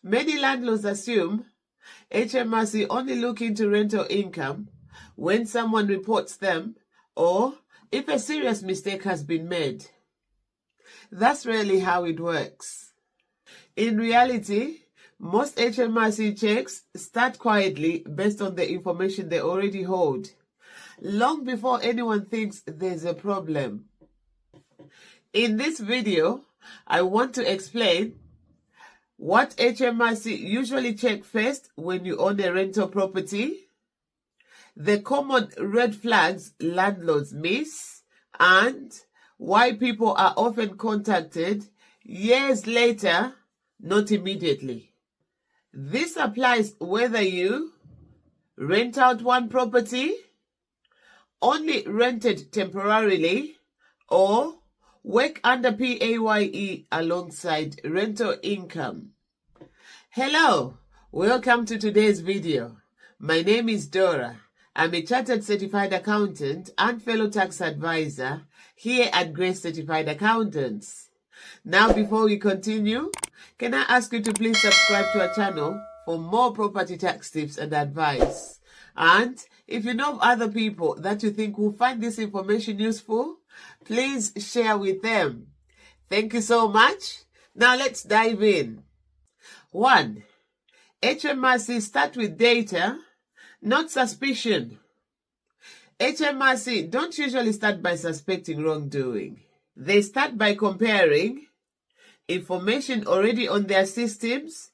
Many landlords assume HMRC only look into rental income when someone reports them or if a serious mistake has been made. That's rarely how it works. In reality, most HMRC checks start quietly based on the information they already hold, long before anyone thinks there's a problem. In this video, I want to explain what HMRC usually check first when you own a rental property, the common red flags landlords miss, and why people are often contacted years later, not immediately. This applies whether you rent out one property, only rented temporarily, or work under PAYE alongside rental income. Hello, welcome to today's video. My name is Dora. I'm a chartered certified accountant and fellow tax advisor here at Grace Certified Accountants. Now, before we continue, can I ask you to please subscribe to our channel for more property tax tips and advice? And if you know of other people that you think will find this information useful, please share with them. Thank you so much. Now let's dive in. 1. HMRC start with data, not suspicion. HMRC don't usually start by suspecting wrongdoing. They start by comparing information already on their systems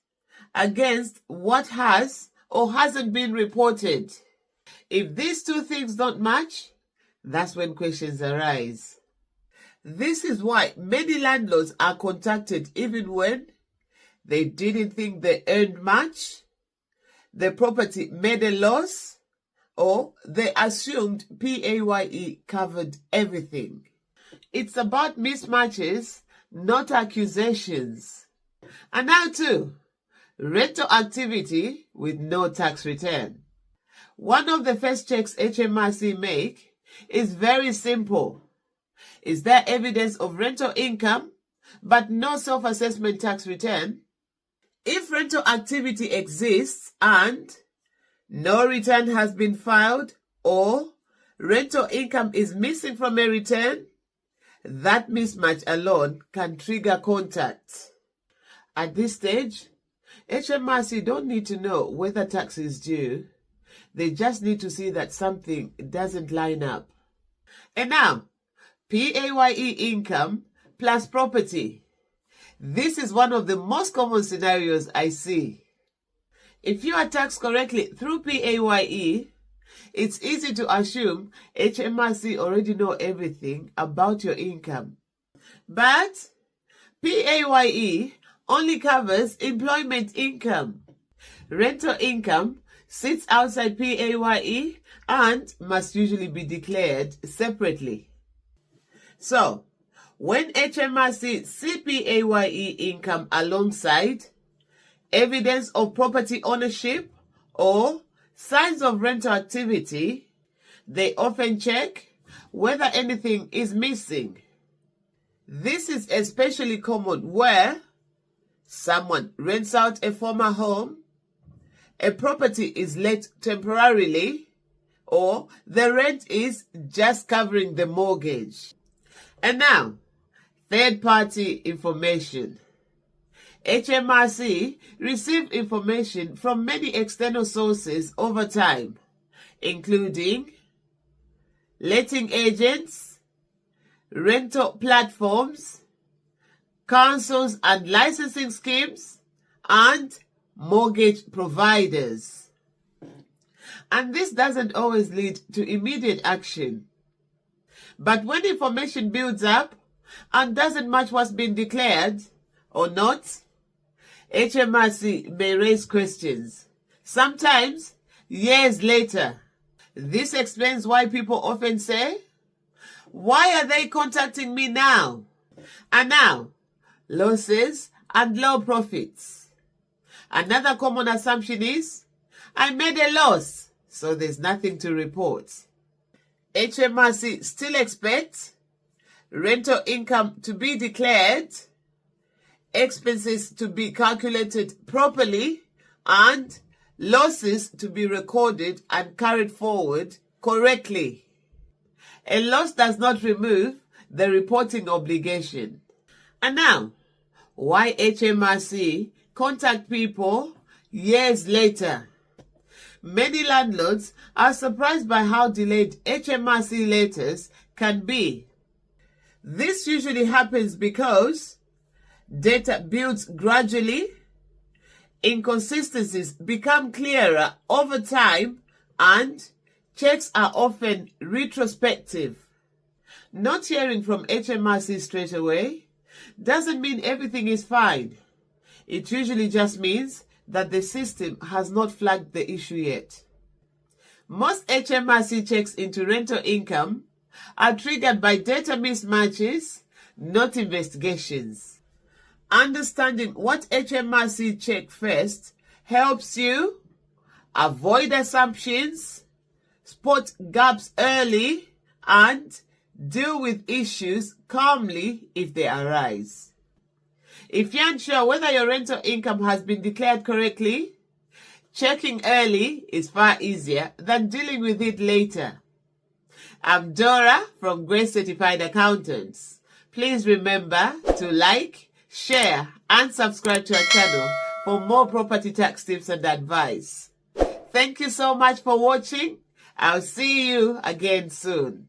against what has or hasn't been reported. If these two things don't match, that's when questions arise. This is why many landlords are contacted even when they didn't think they earned much, the property made a loss, or they assumed PAYE covered everything. It's about mismatches, not accusations. And now too, rental activity with no tax return. One of the first checks HMRC make is very simple. Is there evidence of rental income but no self-assessment tax return? If rental activity exists and no return has been filed or rental income is missing from a return, that mismatch alone can trigger contact. At this stage, HMRC don't need to know whether tax is due. They just need to see that something doesn't line up. And now, PAYE income plus property. This is one of the most common scenarios I see. If you are taxed correctly through PAYE, it's easy to assume HMRC already know everything about your income. But PAYE only covers employment income. Rental income sits outside PAYE and must usually be declared separately. So, when HMRC see PAYE income alongside evidence of property ownership or signs of rental activity, they often check whether anything is missing. This is especially common where someone rents out a former home, a property is let temporarily, or the rent is just covering the mortgage. And now, third-party information. HMRC received information from many external sources over time, including letting agents, rental platforms, councils and licensing schemes, and mortgage providers. And this doesn't always lead to immediate action. But when information builds up and doesn't match what's been declared or not, HMRC may raise questions, sometimes years later. This explains why people often say, why are they contacting me now? And now, losses and low profits. Another common assumption is, I made a loss, so there's nothing to report. HMRC still expects rental income to be declared, expenses to be calculated properly, and losses to be recorded and carried forward correctly. A loss does not remove the reporting obligation. And now, why HMRC contact people years later? Many landlords are surprised by how delayed HMRC letters can be. This usually happens because data builds gradually, inconsistencies become clearer over time, and checks are often retrospective. Not hearing from HMRC straight away doesn't mean everything is fine. It usually just means that the system has not flagged the issue yet. Most HMRC checks into rental income are triggered by data mismatches, not investigations. Understanding what HMRC check first helps you avoid assumptions, spot gaps early, and deal with issues calmly if they arise. If you're unsure whether your rental income has been declared correctly, checking early is far easier than dealing with it later. I'm Dora from Grace Certified Accountants. Please remember to like, share, and subscribe to our channel for more property tax tips and advice. Thank you so much for watching. I'll see you again soon.